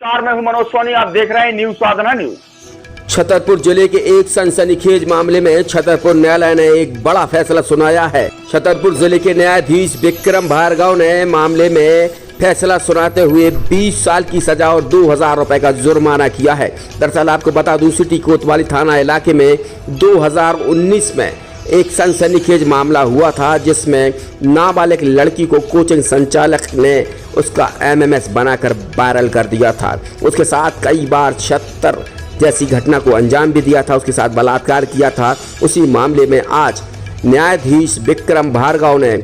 नमस्कार, मैं हूं मनोज सोनी। आप देख रहे हैं न्यूज साधना न्यूज। छतरपुर जिले के एक सनसनीखेज मामले में छतरपुर न्यायालय ने एक बड़ा फैसला सुनाया है। छतरपुर जिले के न्यायाधीश विक्रम भार्गव ने मामले में फैसला सुनाते हुए 20 साल की सजा और 2000 रुपए का जुर्माना किया है। दरअसल आपको बता दूं, सिटी कोतवाली थाना इलाके में 2019 में एक सनसनीखेज मामला हुआ था, जिसमें नाबालिग लड़की को कोचिंग संचालक ने उसका एमएमएस बनाकर वायरल कर दिया था। उसके साथ कई बार 76 जैसी घटना को अंजाम भी दिया था, उसके साथ बलात्कार किया था। उसी मामले में आज न्यायाधीश विक्रम भार्गव ने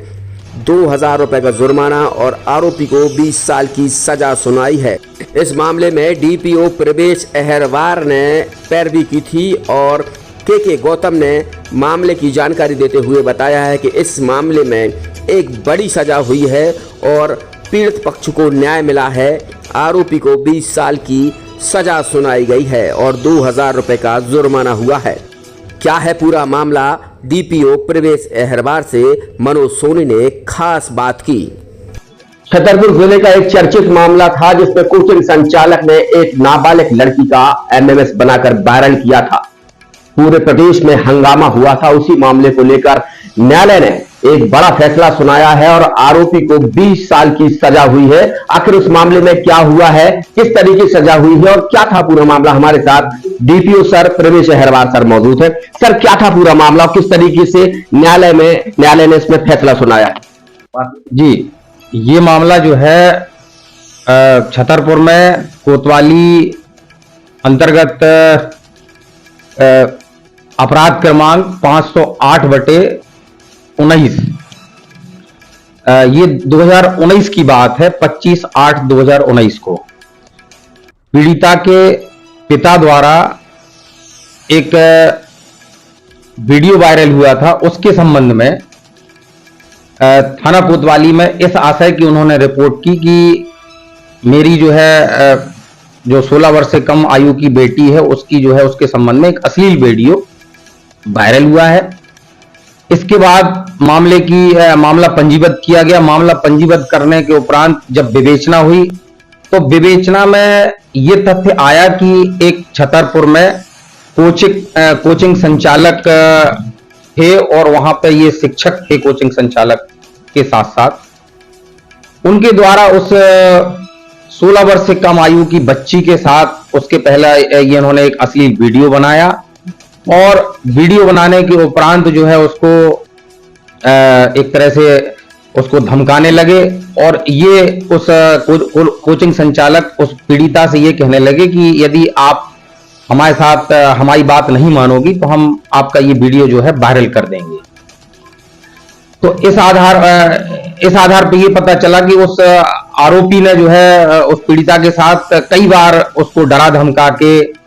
2000 रुपए का जुर्माना और आरोपी को 20 साल की सजा सुनाई है। इस मामले में डीपीओ प्रवेश अहरवार ने पैरवी की थी और के गौतम ने मामले की जानकारी देते हुए बताया है कि इस मामले में एक बड़ी सजा हुई है और पीड़ित पक्ष को न्याय मिला है। आरोपी को 20 साल की सजा सुनाई गई है और 2000 रुपए का जुर्माना हुआ है। क्या है पूरा मामला, डीपीओ प्रवेश अहरवार से मनोज सोनी ने खास बात की। छतरपुर जिले का एक चर्चित मामला था, जिसमें कोचिंग संचालक ने एक नाबालिग लड़की का एमएमएस बनाकर वायरल किया था। पूरे प्रदेश में हंगामा हुआ था। उसी मामले को लेकर न्यायालय ने एक बड़ा फैसला सुनाया है और आरोपी को 20 साल की सजा हुई है। आखिर उस मामले में क्या हुआ है, किस तरीके से सजा हुई है और क्या था पूरा मामला, हमारे साथ डीपीओ सर प्रवेश अहरवार सर मौजूद है। सर, क्या था पूरा मामला और किस तरीके से न्यायालय ने इसमें फैसला सुनाया है? जी, ये मामला जो है छतरपुर में कोतवाली अंतर्गत अपराध क्रमांक 508/19, ये 2019 की बात है। 25/8/2019 को पीड़िता के पिता द्वारा एक वीडियो वायरल हुआ था। उसके संबंध में थाना कोतवाली में इस आशय की उन्होंने रिपोर्ट की कि मेरी जो है जो 16 वर्ष से कम आयु की बेटी है, उसकी जो है उसके संबंध में एक अश्लील वीडियो वायरल हुआ है। इसके बाद मामला पंजीबद्ध किया गया। मामला पंजीबद्ध करने के उपरांत जब विवेचना हुई तो विवेचना में यह तथ्य आया कि एक छतरपुर में कोचिंग संचालक थे और वहां पे ये शिक्षक थे कोचिंग संचालक के साथ साथ। उनके द्वारा उस 16 वर्ष से कम आयु की बच्ची के साथ उसके पहले ये इन्होंने एक अश्लील वीडियो बनाया और वीडियो बनाने के उपरांत जो है उसको एक तरह से उसको धमकाने लगे और ये उस कोचिंग संचालक उस पीड़िता से ये कहने लगे कि यदि आप हमारे साथ हमारी बात नहीं मानोगी तो हम आपका ये वीडियो जो है वायरल कर देंगे। तो इस आधार पर ये पता चला कि उस आरोपी ने जो है उस पीड़िता के साथ कई बार उसको डरा धमका के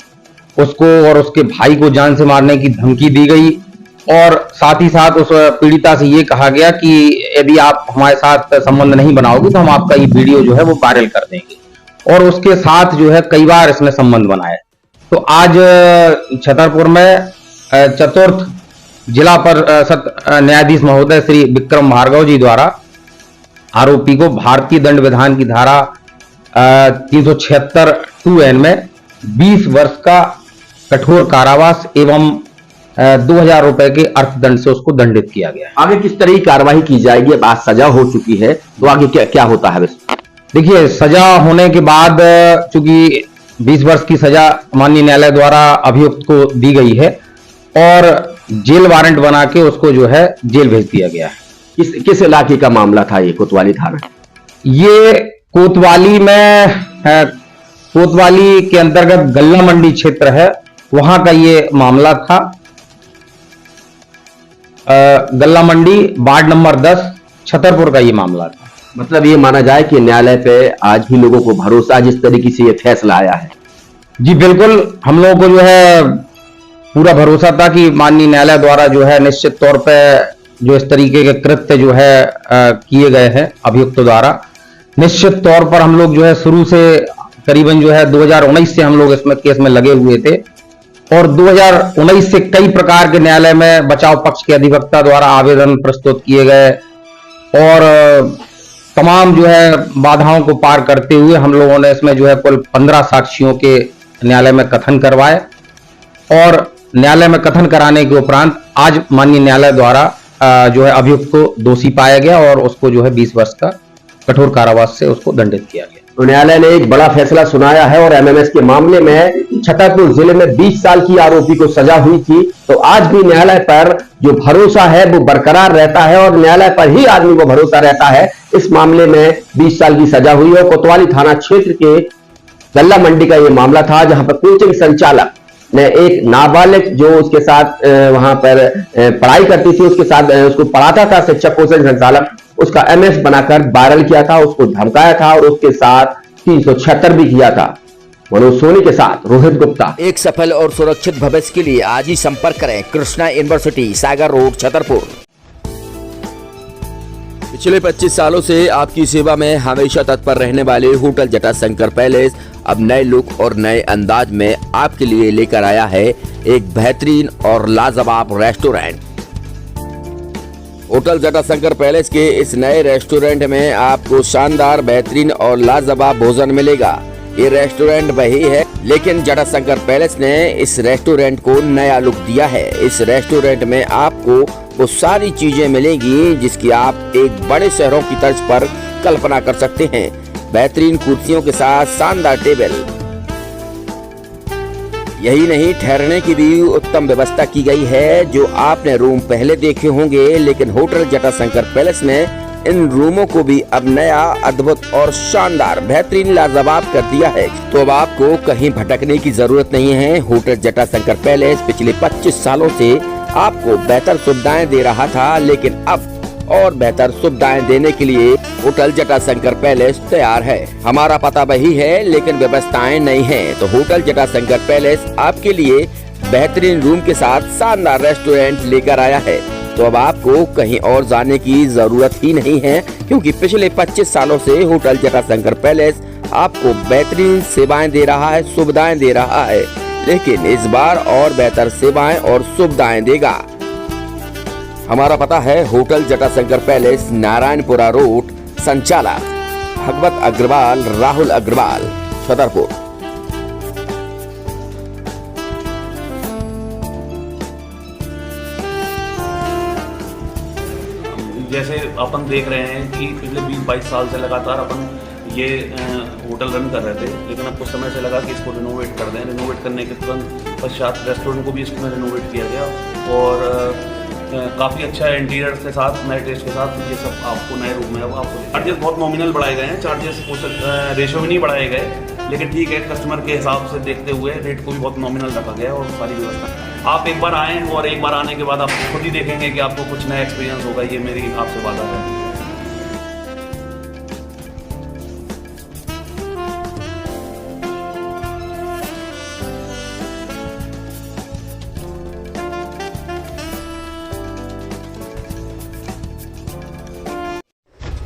उसको और उसके भाई को जान से मारने की धमकी दी गई और साथ ही साथ उस पीड़िता से ये कहा गया कि यदि आप हमारे साथ संबंध नहीं बनाओगे तो हम आपका ये वीडियो जो है वो वायरल कर देंगे। और उसके साथ जो है कई बार इसने संबंध बनाए। तो आज छतरपुर में चतुर्थ जिला परिषद न्यायाधीश महोदय श्री विक्रम भार्गव जी द्वारा आरोपी को भारतीय दंड विधान की धारा 376(2)(n) में 20 वर्ष का कठोर कारावास एवं 2000 रुपए के अर्थदंड से उसको दंडित किया गया है। आगे किस तरह की कार्रवाई की जाएगी? अब आज सजा हो चुकी है तो आगे क्या होता है? देखिए, सजा होने के बाद चूंकि 20 वर्ष की सजा माननीय न्यायालय द्वारा अभियुक्त को दी गई है और जेल वारंट बना के उसको जो है जेल भेज दिया गया है। किस इलाके का मामला था ये? कोतवाली थाना। ये कोतवाली के अंतर्गत गल्ला मंडी क्षेत्र है, वहां का ये मामला था। गल्ला मंडी वार्ड नंबर 10 छतरपुर का ये मामला था। मतलब ये माना जाए कि न्यायालय पे आज भी लोगों को भरोसा, जिस तरीके से ये फैसला आया है। जी बिल्कुल, हम लोगों को जो है पूरा भरोसा था कि माननीय न्यायालय द्वारा जो है निश्चित तौर पे जो इस तरीके के कृत्य जो है किए गए हैं अभियुक्त द्वारा, निश्चित तौर पर हम लोग जो है शुरू से करीबन जो है 2019 से हम लोग इसमें केस में लगे हुए थे और 2019 से कई प्रकार के न्यायालय में बचाव पक्ष के अधिवक्ता द्वारा आवेदन प्रस्तुत किए गए और तमाम जो है बाधाओं को पार करते हुए हम लोगों ने इसमें जो है कुल 15 साक्षियों के न्यायालय में कथन करवाए और न्यायालय में कथन कराने के उपरांत आज माननीय न्यायालय द्वारा जो है अभियुक्त को दोषी पाया गया और उसको जो है 20 वर्ष का कठोर कारावास से उसको दंडित किया गया। तो न्यायालय ने एक बड़ा फैसला सुनाया है और एमएमएस के मामले में छतरपुर जिले में 20 साल की आरोपी को सजा हुई थी, तो आज भी न्यायालय पर जो भरोसा है वो बरकरार रहता है और न्यायालय पर ही आदमी को भरोसा रहता है। इस मामले में 20 साल की सजा हुई है। कोतवाली थाना क्षेत्र के गल्ला मंडी का यह मामला था, जहां पर कोचिंग संचालक ने एक नाबालिग जो उसके साथ वहां पर पढ़ाई करती थी, उसके साथ उसको पढ़ाता था शिक्षक कोचिंग संचालक, उसका एमएस बनाकर वायरल किया था, उसको धमकाया था और उसके साथ 376 भी किया था। मनोज सोनी के साथ रोहित गुप्ता। एक सफल और सुरक्षित भविष्य के लिए आज ही संपर्क करें कृष्णा यूनिवर्सिटी, सागर रोड, छतरपुर। पिछले 25 सालों से आपकी सेवा में हमेशा तत्पर रहने वाले होटल जटाशंकर पैलेस अब नए लुक और नए अंदाज में आपके लिए लेकर आया है एक बेहतरीन और लाजवाब रेस्टोरेंट। होटल जटाशंकर पैलेस के इस नए रेस्टोरेंट में आपको शानदार, बेहतरीन और लाजवाब भोजन मिलेगा। ये रेस्टोरेंट वही है, लेकिन जटाशंकर पैलेस ने इस रेस्टोरेंट को नया लुक दिया है। इस रेस्टोरेंट में आपको वो सारी चीजें मिलेंगी जिसकी आप एक बड़े शहरों की तर्ज पर कल्पना कर सकते हैं। बेहतरीन कुर्सियों के साथ शानदार टेबल, यही नहीं ठहरने की भी उत्तम व्यवस्था की गई है। जो आपने रूम पहले देखे होंगे, लेकिन होटल जटाशंकर पैलेस ने इन रूमों को भी अब नया, अद्भुत और शानदार, बेहतरीन, लाजवाब कर दिया है। तो अब आपको कहीं भटकने की जरूरत नहीं है। होटल जटाशंकर पैलेस पिछले 25 सालों से आपको बेहतर सुविधाएं दे रहा था, लेकिन अब और बेहतर सुविधाएं देने के लिए होटल जटाशंकर पैलेस तैयार है। हमारा पता वही है, लेकिन व्यवस्थाएं नहीं हैं। तो होटल जटाशंकर पैलेस आपके लिए बेहतरीन रूम के साथ शानदार रेस्टोरेंट लेकर आया है। तो अब आपको कहीं और जाने की जरूरत ही नहीं है, क्योंकि पिछले 25 सालों से होटल जटाशंकर पैलेस आपको बेहतरीन सेवाएं दे रहा है, सुविधाएं दे रहा है, लेकिन इस बार और बेहतर सेवाएं और सुविधाएं देगा। हमारा पता है hotel Jatashankar palace, Narayanpura road, संचालक भगवत अग्रवाल, राहुल अग्रवाल, छतरपुर। जैसे अपन देख रहे हैं कि पिछले 20-22 साल से लगातार अपन ये होटल रन कर रहे थे, लेकिन अब कुछ समय से लगा कि इसको रिनोवेट कर दें। रिनोवेट करने के तुरंत पश्चात रेस्टोरेंट को भी इसमें रिनोवेट किया गया और काफ़ी अच्छा इंटीरियर के साथ, नए टेस्ट के साथ ये सब आपको नए रूम में अब आपको चार्जेस बहुत नॉमिनल बढ़ाए गए हैं। चार्जेस रेशो भी नहीं बढ़ाए गए, लेकिन ठीक है, कस्टमर के हिसाब से देखते हुए रेट को भी बहुत नॉमिनल रखा गया है और सारी व्यवस्था। आप एक बार आएँ और एक बार आने के बाद आप खुद ही देखेंगे कि आपको कुछ नया एक्सपीरियंस होगा। ये मेरी आपसे वादा है।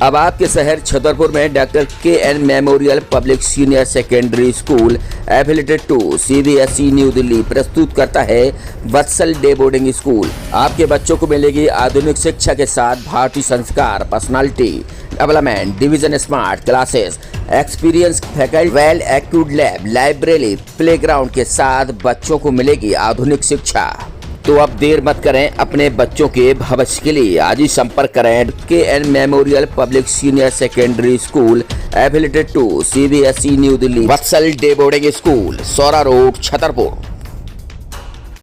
अब आपके शहर छतरपुर में doctor KN memorial public senior secondary school affiliated to CBSE New Delhi प्रस्तुत करता है वत्सल डे बोर्डिंग स्कूल। आपके बच्चों को मिलेगी आधुनिक शिक्षा के साथ भारतीय संस्कार, personality development, division smart classes, experience faculty, well accrued lab, library, playground के साथ बच्चों को मिलेगी आधुनिक शिक्षा। तो अब देर मत करें, अपने बच्चों के भविष्य के लिए आज ही संपर्क करें KN memorial public senior secondary school affiliated to CBSE New Delhi, Vatsal day boarding school, Saura road, Chhatarpur.